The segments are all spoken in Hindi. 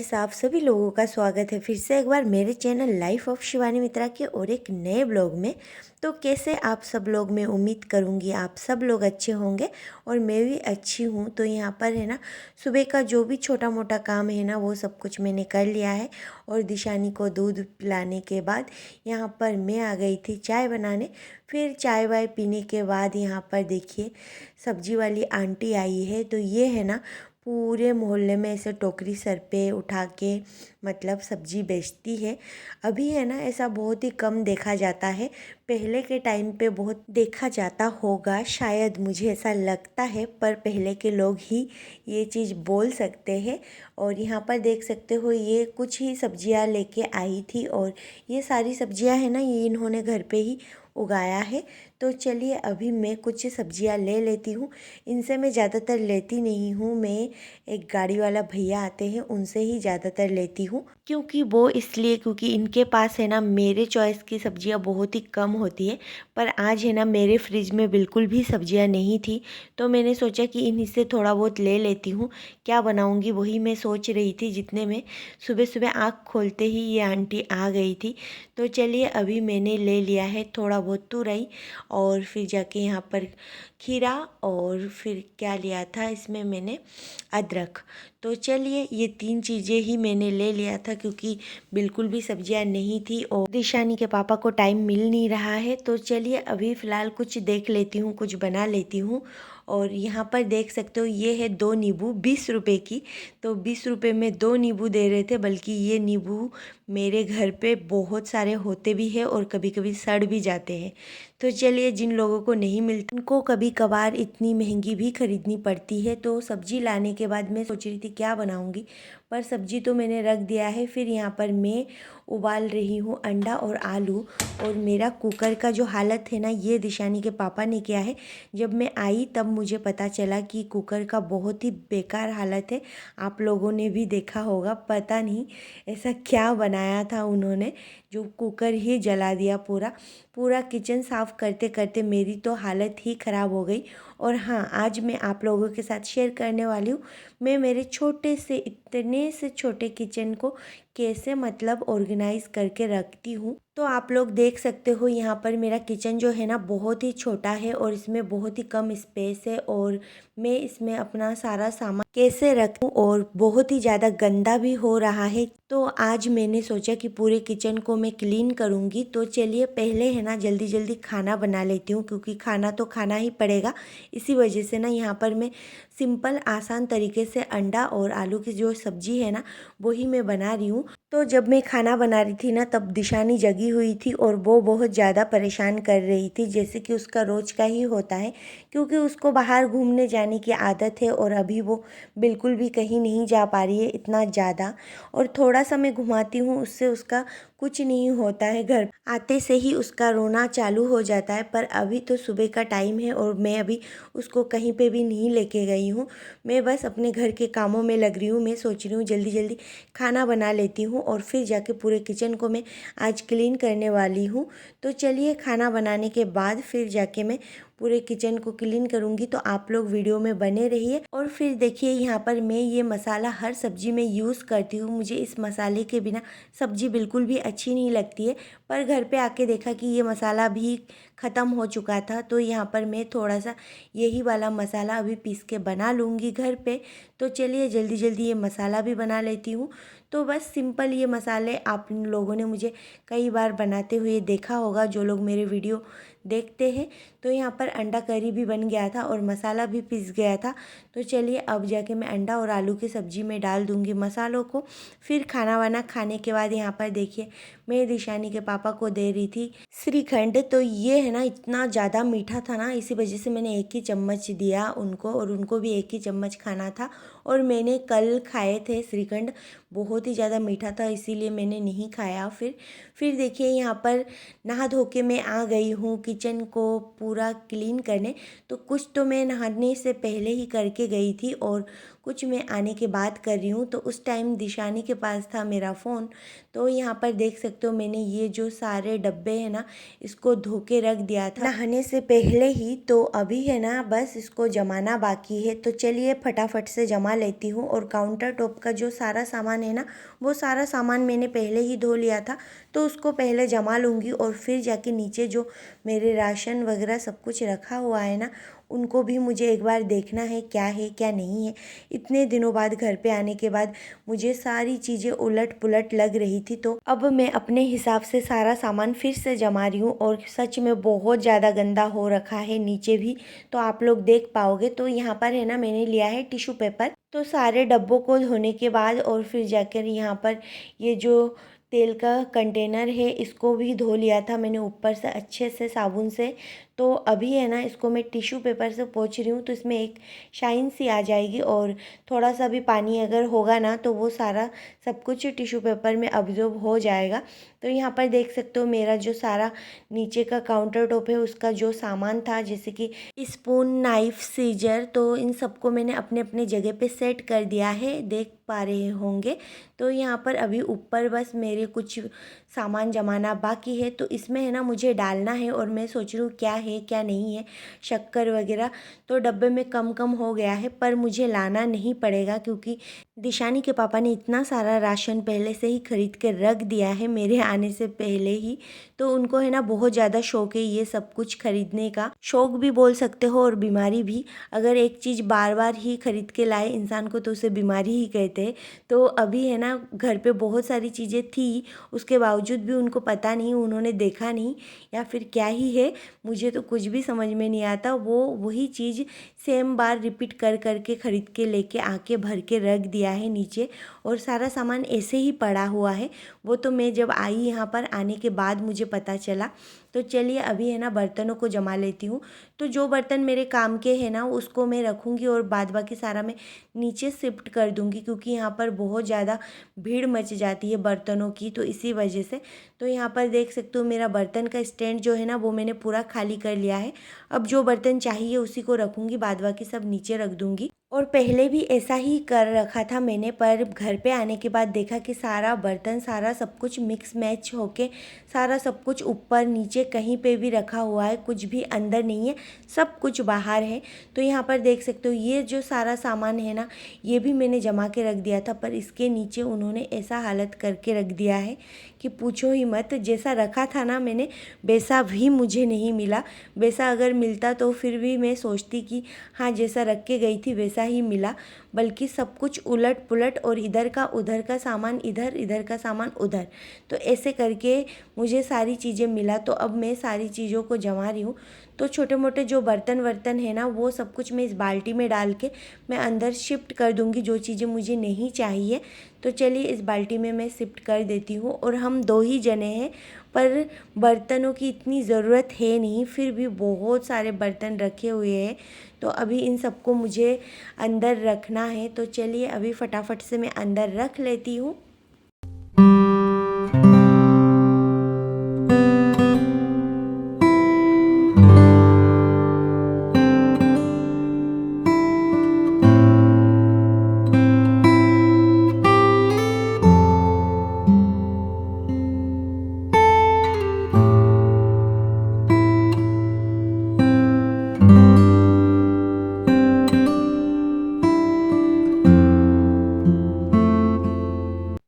गाइस, आप सभी लोगों का स्वागत है फिर से एक बार मेरे चैनल लाइफ ऑफ शिवानी मित्रा के और एक नए ब्लॉग में। तो कैसे आप सब लोग, मैं उम्मीद करूँगी आप सब लोग अच्छे होंगे और मैं भी अच्छी हूँ। तो यहाँ पर है ना, सुबह का जो भी छोटा मोटा काम है ना वो सब कुछ मैंने कर लिया है। और दिशानी को दूध पिलाने के बाद यहाँ पर मैं आ गई थी चाय बनाने। फिर चाय वाय पीने के बाद यहाँ पर देखिए सब्जी वाली आंटी आई है। तो ये है ना पूरे मोहल्ले में ऐसे टोकरी सर पे उठा के मतलब सब्जी बेचती है। अभी है ना ऐसा बहुत ही कम देखा जाता है, पहले के टाइम पे बहुत देखा जाता होगा शायद, मुझे ऐसा लगता है। पर पहले के लोग ही ये चीज़ बोल सकते हैं। और यहाँ पर देख सकते हो ये कुछ ही सब्जियाँ लेके आई थी और ये सारी सब्जियाँ है ना ये इन्होंने घर पे ही उगाया है। तो चलिए अभी मैं कुछ सब्जियां ले लेती हूँ। इनसे मैं ज़्यादातर लेती नहीं हूँ, मैं एक गाड़ी वाला भैया आते हैं उनसे ही ज़्यादातर लेती हूँ। क्योंकि इनके पास है ना मेरे चॉइस की सब्जियां बहुत ही कम होती है। पर आज है ना मेरे फ्रिज में बिल्कुल भी सब्जियां नहीं थी, तो मैंने सोचा कि इन्हीं से थोड़ा बहुत ले लेती हूँ। क्या बनाऊँगी वही मैं सोच रही थी, जितने में सुबह सुबह आँख खोलते ही ये आंटी आ गई थी। तो चलिए अभी मैंने ले लिया है थोड़ा बहुत तुरई और फिर जाके यहाँ पर खीरा और फिर क्या लिया था इसमें मैंने अदरक। तो चलिए ये तीन चीज़ें ही मैंने ले लिया था क्योंकि बिल्कुल भी सब्जियां नहीं थी और दिशानी के पापा को टाइम मिल नहीं रहा है। तो चलिए अभी फ़िलहाल कुछ देख लेती हूँ, कुछ बना लेती हूँ। और यहाँ पर देख सकते हो ये है 2 नींबू 20 रुपए की। तो 20 रुपए में 2 नींबू दे रहे थे, बल्कि ये नींबू मेरे घर पे बहुत सारे होते भी हैं और कभी कभी सड़ भी जाते हैं। तो चलिए जिन लोगों को नहीं मिलती उनको कभी कभार इतनी महंगी भी खरीदनी पड़ती है। तो सब्जी लाने के बाद मैं सोच रही थी क्या बनाऊंगी, पर सब्जी तो मैंने रख दिया है। फिर यहाँ पर मैं उबाल रही हूँ अंडा और आलू। और मेरा कुकर का जो हालत है ना ये दिशानी के पापा ने किया है। जब मैं आई तब मुझे पता चला कि कुकर का बहुत ही बेकार हालत है। आप लोगों ने भी देखा होगा, पता नहीं ऐसा क्या बनाया था उन्होंने जो कुकर ही जला दिया। पूरा पूरा किचन साफ़ करते करते मेरी तो हालत ही ख़राब हो गई। और हाँ, आज मैं आप लोगों के साथ शेयर करने वाली हूँ मैं मेरे छोटे से इतने से छोटे किचन को कैसे मतलब ऑर्गेनाइज करके रखती हूँ। तो आप लोग देख सकते हो यहाँ पर मेरा किचन जो है ना बहुत ही छोटा है और इसमें बहुत ही कम स्पेस है। और मैं इसमें अपना सारा सामान कैसे रखूँ, और बहुत ही ज़्यादा गंदा भी हो रहा है। तो आज मैंने सोचा कि पूरे किचन को मैं क्लीन करूँगी। तो चलिए पहले है ना जल्दी जल्दी खाना बना लेती हूँ, क्योंकि खाना तो खाना ही पड़ेगा। इसी वजह से ना यहाँ पर मैं सिंपल आसान तरीके से अंडा और आलू की जो सब्जी है ना वही मैं बना रही हूँ। तो जब मैं खाना बना रही थी ना तब दिशानी जगी हुई थी और वो बहुत ज़्यादा परेशान कर रही थी, जैसे कि उसका रोज का ही होता है। क्योंकि उसको बाहर घूमने जाने की आदत है और अभी वो बिल्कुल भी कहीं नहीं जा पा रही है इतना ज़्यादा। और थोड़ा सा मैं घुमाती हूँ उससे उसका कुछ नहीं होता है, घर आते से ही उसका रोना चालू हो जाता है। पर अभी तो सुबह का टाइम है और मैं अभी उसको कहीं पे भी नहीं लेके गई हूँ। मैं बस अपने घर के कामों में लग रही हूँ। मैं सोच रही हूँ जल्दी जल्दी खाना बना लेती हूँ और फिर जाके पूरे किचन को मैं आज क्लीन करने वाली हूँ। तो चलिए खाना बनाने के बाद फिर जाके मैं पूरे किचन को क्लीन करूँगी। तो आप लोग वीडियो में बने रहिए। और फिर देखिए यहाँ पर मैं ये मसाला हर सब्जी में यूज़ करती हूँ। मुझे इस मसाले के बिना सब्जी बिल्कुल भी अच्छी नहीं लगती है। पर घर पे आके देखा कि ये मसाला भी ख़त्म हो चुका था, तो यहाँ पर मैं थोड़ा सा यही वाला मसाला अभी पीस के बना लूँगी घर पे। तो चलिए जल्दी जल्दी ये मसाला भी बना लेती हूँ। तो बस सिंपल ये मसाले आप लोगों ने मुझे कई बार बनाते हुए देखा होगा, जो लोग मेरे वीडियो देखते हैं। तो यहाँ पर अंडा करी भी बन गया था और मसाला भी पिस गया था। तो चलिए अब जाके मैं अंडा और आलू की सब्ज़ी में डाल दूँगी मसालों को। फिर खाना वाना खाने के बाद यहाँ पर देखिए मैं दिशानी के पापा को दे रही थी श्रीखंड। तो ये है ना इतना ज़्यादा मीठा था ना, इसी वजह से मैंने एक ही चम्मच दिया उनको और उनको भी एक ही चम्मच खाना था। और मैंने कल खाए थे श्रीखंड, बहुत ही ज़्यादा मीठा था इसीलिए मैंने नहीं खाया। फिर देखिए यहाँ पर नहा धो के मैं आ गई हूँ, किचन को पूरा क्लीन करने। तो कुछ तो मैं नहाने से पहले ही करके गई थी और कुछ मैं आने के बाद कर रही हूँ। तो उस टाइम दिशानी के पास था मेरा फ़ोन। तो यहाँ पर देख सकते हो मैंने ये जो सारे डब्बे हैं ना, इसको धो के रख दिया था नहाने से पहले ही। तो अभी है ना बस इसको जमाना बाकी है। तो चलिए फटाफट से जमा लेती हूँ। और काउंटर टॉप का जो सारा सामान है ना, वो सारा सामान मैंने पहले ही धो लिया था। तो उसको पहले जमा लूँगी और फिर जाके नीचे जो मेरे राशन वगैरह सब कुछ रखा हुआ है ना, उनको भी मुझे एक बार देखना है क्या नहीं है। इतने दिनों बाद घर पे आने के बाद मुझे सारी चीज़ें उलट पुलट लग रही थी। तो अब मैं अपने हिसाब से सारा सामान फिर से जमा रही हूँ। और सच में बहुत ज़्यादा गंदा हो रखा है नीचे भी, तो आप लोग देख पाओगे। तो यहाँ पर है ना मैंने लिया है टिश्यू पेपर। तो सारे डब्बों को धोने के बाद और फिर जाकर यहाँ पर ये जो तेल का कंटेनर है इसको भी धो लिया था मैंने ऊपर से अच्छे से साबुन से। तो अभी है ना इसको मैं टिश्यू पेपर से पोंछ रही हूँ, तो इसमें एक शाइन सी आ जाएगी। और थोड़ा सा भी पानी अगर होगा ना तो वो सारा सब कुछ टिश्यू पेपर में अब्जॉर्ब हो जाएगा। तो यहाँ पर देख सकते हो मेरा जो सारा नीचे का काउंटर टॉप है उसका जो सामान था, जैसे कि स्पून, नाइफ, सीजर, तो इन सबको मैंने अपने अपने जगह पे सेट कर दिया है, देख पा रहे होंगे। तो यहाँ पर अभी ऊपर बस मेरे कुछ सामान जमाना बाकी है। तो इसमें है ना मुझे डालना है और मैं सोच रही हूँ क्या है क्या नहीं है, शक्कर वगैरह। तो डब्बे में कम कम हो गया है, पर मुझे लाना नहीं पड़ेगा क्योंकि दिशानी के पापा ने इतना सारा राशन पहले से ही खरीद के रख दिया है मेरे आने से पहले ही। तो उनको है ना बहुत ज़्यादा शौक है ये सब कुछ खरीदने का, शौक भी बोल सकते हो और बीमारी भी। अगर एक चीज़ बार बार ही खरीद के लाए इंसान को तो उसे बीमारी ही कहते हैं। तो अभी है ना घर पे बहुत सारी चीज़ें थी, उसके बावजूद भी उनको पता नहीं, उन्होंने देखा नहीं या फिर क्या ही है, मुझे तो कुछ भी समझ में नहीं आता। वो वही चीज़ सेम बार रिपीट कर करके खरीद के लेके आके भर के रख दिया है नीचे। और सारा सामान ऐसे ही पड़ा हुआ है। वो तो मैं जब आई यहाँ पर आने के बाद मुझे पता चला। तो चलिए अभी है ना बर्तनों को जमा लेती हूँ। तो जो बर्तन मेरे काम के हैं ना उसको मैं रखूँगी और बाद बाकी सारा मैं नीचे शिफ्ट कर दूँगी, क्योंकि यहाँ पर बहुत ज़्यादा भीड़ मच जाती है बर्तनों की, तो इसी वजह से। तो यहाँ पर देख सकते हो मेरा बर्तन का स्टैंड जो है ना वो मैंने पूरा खाली कर लिया है। अब जो बर्तन चाहिए उसी को रखूँगी, बाद बाकी सब नीचे रख दूँगी। और पहले भी ऐसा ही कर रखा था मैंने, पर घर पे आने के बाद देखा कि सारा बर्तन सारा सब कुछ मिक्स मैच होके सारा सब कुछ ऊपर नीचे कहीं पे भी रखा हुआ है, कुछ भी अंदर नहीं है, सब कुछ बाहर है। तो यहाँ पर देख सकते हो ये जो सारा सामान है ना, ये भी मैंने जमा के रख दिया था, पर इसके नीचे उन्होंने ऐसा हालत करके रख दिया है कि पूछो ही मत। जैसा रखा था ना मैंने वैसा भी मुझे नहीं मिला। वैसा अगर मिलता तो फिर भी मैं सोचती कि हाँ जैसा रख के गई थी वैसा ही मिला, बल्कि सब कुछ उलट पुलट और इधर का उधर का सामान इधर, इधर का सामान उधर। तो ऐसे करके मुझे सारी चीज़ें मिला। तो अब मैं सारी चीज़ों को जमा रही हूँ। तो छोटे मोटे जो बर्तन वर्तन है ना वो सब कुछ मैं इस बाल्टी में डाल के मैं अंदर शिफ्ट कर दूँगी, जो चीज़ें मुझे नहीं चाहिए। तो चलिए इस बाल्टी में मैं शिफ्ट कर देती हूँ। और हम 2 ही जने हैं, पर बर्तनों की इतनी ज़रूरत है नहीं, फिर भी बहुत सारे बर्तन रखे हुए हैं। तो अभी इन सबको मुझे अंदर रखना है। तो चलिए अभी फटाफट से मैं अंदर रख लेती हूँ।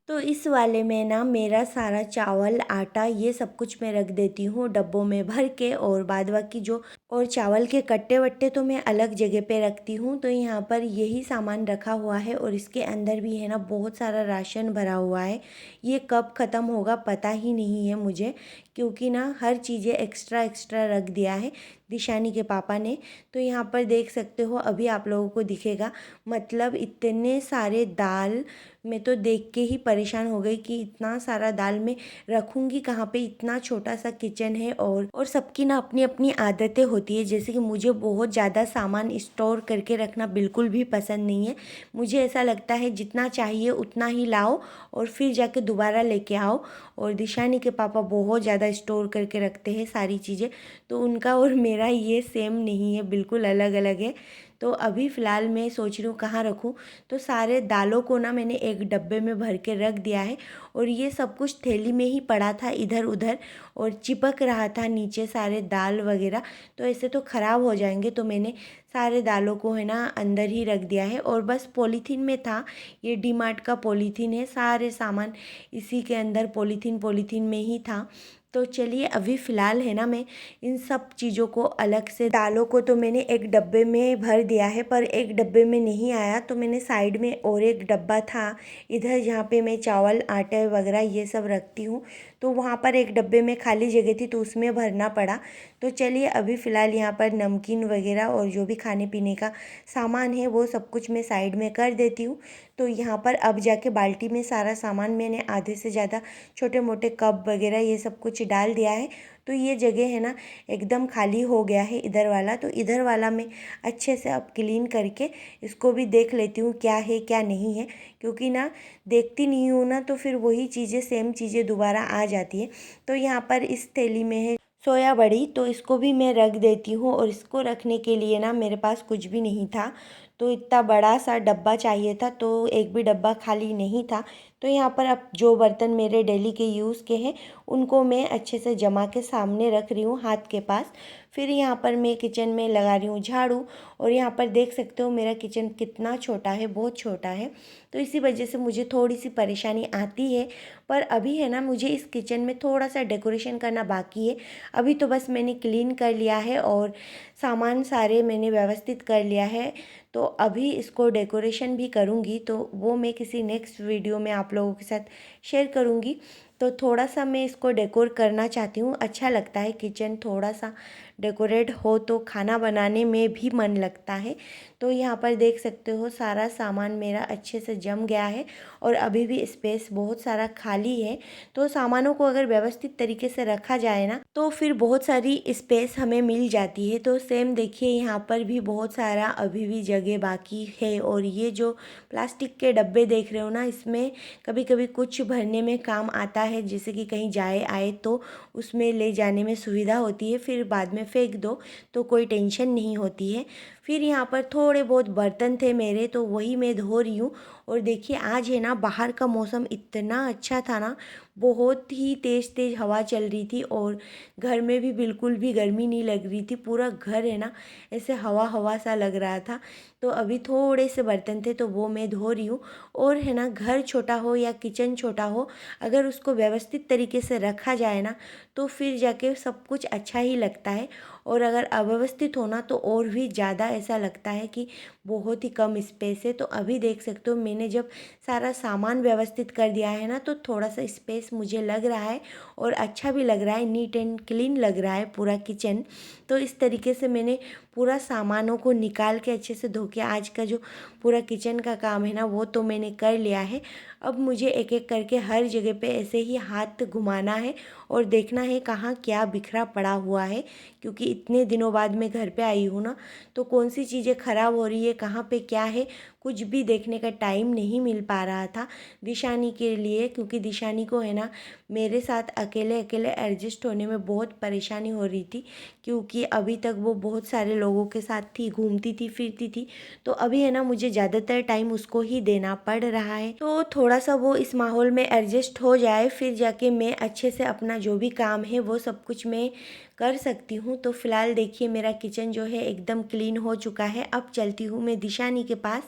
तो इस वाले में ना मेरा सारा चावल, आटा, ये सब कुछ मैं रख देती हूँ डब्बों में भर के। और बाद बाकी जो और चावल के कट्टे वट्टे तो मैं अलग जगह पे रखती हूँ। तो यहाँ पर यही सामान रखा हुआ है और इसके अंदर भी है ना बहुत सारा राशन भरा हुआ है। ये कब ख़त्म होगा पता ही नहीं है मुझे, क्योंकि ना हर चीज़ें एक्स्ट्रा एक्स्ट्रा रख दिया है दिशानी के पापा ने। तो यहाँ पर देख सकते हो अभी आप लोगों को दिखेगा, मतलब इतने सारे दाल, मैं तो देख के ही परेशान हो गई कि इतना सारा दाल मैं रखूँगी कहाँ पे, इतना छोटा सा किचन है। और सबकी ना अपनी अपनी आदतें होती है, जैसे कि मुझे बहुत ज़्यादा सामान स्टोर करके रखना बिल्कुल भी पसंद नहीं है। मुझे ऐसा लगता है जितना चाहिए उतना ही लाओ और फिर जाके दोबारा लेके आओ। और दिशानी के पापा बहुत ज़्यादा ज़्यादा स्टोर करके रखते हैं सारी चीज़ें, तो उनका और मेरा ये सेम नहीं है, बिल्कुल अलग अलग है। तो अभी फ़िलहाल मैं सोच रही हूँ कहाँ रखूँ। तो सारे दालों को ना मैंने एक डब्बे में भर के रख दिया है, और ये सब कुछ थैली में ही पड़ा था इधर उधर, और चिपक रहा था नीचे सारे दाल वगैरह, तो ऐसे तो ख़राब हो जाएंगे। तो मैंने सारे दालों को है ना अंदर ही रख दिया है, और बस पॉलीथीन में था, ये डी मार्ट का पॉलीथीन है, सारे सामान इसी के अंदर पॉलीथीन पॉलीथीन में ही था। तो चलिए अभी फ़िलहाल है ना मैं इन सब चीज़ों को अलग से, दालों को तो मैंने एक डब्बे में भर दिया है, पर एक डब्बे में नहीं आया, तो मैंने साइड में और एक डब्बा था इधर जहाँ पे मैं चावल आटे वगैरह ये सब रखती हूँ, तो वहाँ पर एक डब्बे में खाली जगह थी, तो उसमें भरना पड़ा। तो चलिए अभी फ़िलहाल यहाँ पर नमकीन वगैरह और जो भी खाने पीने का सामान है वो सब कुछ मैं साइड में कर देती हूँ। तो यहाँ पर अब जाके बाल्टी में सारा सामान मैंने आधे से ज़्यादा छोटे मोटे कप वगैरह ये सब कुछ डाल दिया है। तो ये जगह है ना एकदम खाली हो गया है इधर वाला, तो इधर वाला मैं अच्छे से अब क्लीन करके इसको भी देख लेती हूँ क्या है क्या नहीं है, क्योंकि ना देखती नहीं हूँ ना तो फिर वही चीज़ें सेम चीज़ें दोबारा आ जाती है। तो यहाँ पर इस थैली में है सोया बड़ी, तो इसको भी मैं रख देती हूँ, और इसको रखने के लिए ना मेरे पास कुछ भी नहीं था, तो इतना बड़ा सा डब्बा चाहिए था, तो एक भी डब्बा खाली नहीं था। तो यहाँ पर अब जो बर्तन मेरे डेली के यूज़ के हैं उनको मैं अच्छे से जमा के सामने रख रही हूँ हाथ के पास। फिर यहाँ पर मैं किचन में लगा रही हूँ झाड़ू, और यहाँ पर देख सकते हो मेरा किचन कितना छोटा है, बहुत छोटा है, तो इसी वजह से मुझे थोड़ी सी परेशानी आती है। पर अभी है ना मुझे इस किचन में थोड़ा सा डेकोरेशन करना बाकी है। अभी तो बस मैंने क्लीन कर लिया है और सामान सारे मैंने व्यवस्थित कर लिया है, तो अभी इसको डेकोरेशन भी करूँगी, तो वो मैं किसी नेक्स्ट वीडियो में आप लोगों के साथ शेयर करूँगी। तो थोड़ा सा मैं इसको डेकोर करना चाहती हूँ, अच्छा लगता है किचन थोड़ा सा डेकोरेट हो तो खाना बनाने में भी मन लगता है। तो यहाँ पर देख सकते हो सारा सामान मेरा अच्छे से जम गया है, और अभी भी स्पेस बहुत सारा खाली है। तो सामानों को अगर व्यवस्थित तरीके से रखा जाए ना तो फिर बहुत सारी स्पेस हमें मिल जाती है। तो सेम देखिए यहाँ पर भी बहुत सारा अभी भी जगह बाकी है, और ये जो प्लास्टिक के डब्बे देख रहे हो ना, इसमें कभी कभी कुछ भरने में काम आता है, जैसे कि कहीं जाए आए तो उसमें ले जाने में सुविधा होती है, फिर बाद में फेंक दो तो कोई टेंशन नहीं होती है। फिर यहाँ पर थोड़े बहुत बर्तन थे मेरे, तो वही मैं धो रही हूँ। और देखिए आज है ना बाहर का मौसम इतना अच्छा था ना, बहुत ही तेज़ तेज़ हवा चल रही थी, और घर में भी बिल्कुल भी गर्मी नहीं लग रही थी, पूरा घर है ना ऐसे हवा हवा सा लग रहा था। तो अभी थोड़े से बर्तन थे तो वो मैं धो रही हूँ। और है ना घर छोटा हो या किचन छोटा हो, अगर उसको व्यवस्थित तरीके से रखा जाए ना तो फिर जाके सब कुछ अच्छा ही लगता है, और अगर अव्यवस्थित हो ना तो और भी ज़्यादा ऐसा लगता है कि बहुत ही कम स्पेस है। तो अभी देख सकते हो मैंने जब सारा सामान व्यवस्थित कर दिया है ना तो थोड़ा सा स्पेस मुझे लग रहा है, और अच्छा भी लग रहा है, नीट एंड क्लीन लग रहा है पूरा किचन। तो इस तरीके से मैंने पूरा सामानों को निकाल के अच्छे से धो के आज का जो पूरा किचन का काम है ना वो तो मैंने कर लिया है। अब मुझे एक एक करके हर जगह पे ऐसे ही हाथ घुमाना है और देखना है कहाँ क्या बिखरा पड़ा हुआ है, क्योंकि इतने दिनों बाद मैं घर पे आई हूँ ना, तो कौन सी चीज़ें ख़राब हो रही है, कहाँ पे क्या है, कुछ भी देखने का टाइम नहीं मिल पा रहा था दिशानी के लिए, क्योंकि दिशानी को है ना मेरे साथ अकेले अकेले एडजस्ट होने में बहुत परेशानी हो रही थी, क्योंकि अभी तक वो बहुत सारे लोगों के साथ थी, घूमती थी फिरती थी, तो अभी है ना मुझे ज़्यादातर टाइम उसको ही देना पड़ रहा है। तो थोड़ा सा वो इस माहौल में एडजस्ट हो जाए फिर जाके मैं अच्छे से अपना जो भी काम है वो सब कुछ मैं कर सकती हूँ। तो फिलहाल देखिए मेरा किचन जो है एकदम क्लीन हो चुका है। अब चलती हूँ मैं दिशानी के पास,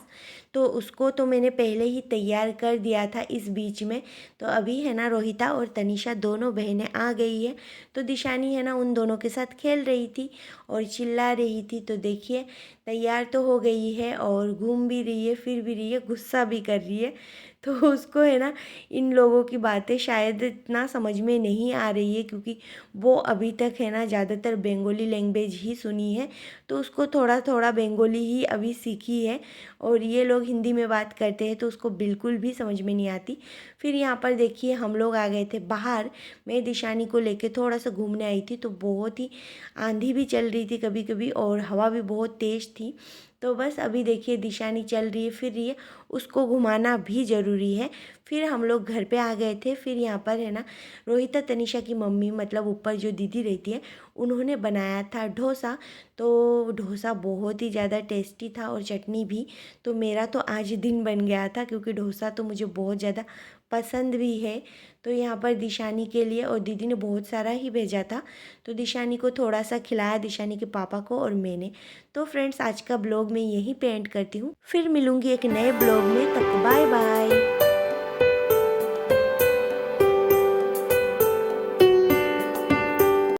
तो उसको तो मैंने पहले ही तैयार कर दिया था इस बीच में। तो अभी है ना रोहिता और तनिषा दोनों बहनें आ गई है, तो दिशानी है ना उन दोनों के साथ खेल रही थी और चिल्ला रही थी। तो देखिए तैयार तो हो गई है और घूम भी रही है, फिर भी रही है, गुस्सा भी कर रही है। तो उसको है ना इन लोगों की बातें शायद इतना समझ में नहीं आ रही है, क्योंकि वो अभी तक है ना ज़्यादातर बंगाली लैंग्वेज ही सुनी है, तो उसको थोड़ा थोड़ा बंगाली ही अभी सीखी है, और ये लोग हिंदी में बात करते हैं तो उसको बिल्कुल भी समझ में नहीं आती। फिर यहाँ पर देखिए हम लोग आ गए थे बाहर, मैं दिशानी को लेके थोड़ा सा घूमने आई थी, तो बहुत ही आंधी भी चल रही थी कभी कभी और हवा भी बहुत तेज़ थी। तो बस अभी देखिए दिशानी चल रही है, फिर रही है, उसको घुमाना भी ज़रूरी है। फिर हम लोग घर पे आ गए थे। फिर यहाँ पर है ना, रोहिता तनिषा की मम्मी मतलब ऊपर जो दीदी रहती है, उन्होंने बनाया था डोसा। तो डोसा बहुत ही ज़्यादा टेस्टी था और चटनी भी। तो मेरा तो आज दिन बन गया था, क्योंकि डोसा तो मुझे बहुत ज़्यादा पसंद भी है। तो यहाँ पर दिशानी के लिए, और दीदी ने बहुत सारा ही भेजा था, तो दिशानी को थोड़ा सा खिलाया, दिशानी के पापा को और मैंने। तो फ्रेंड्स, आज का ब्लॉग मैं यहीं पे एंड करती हूँ। फिर मिलूँगी एक नए ब्लॉग में, तब बाय बाय।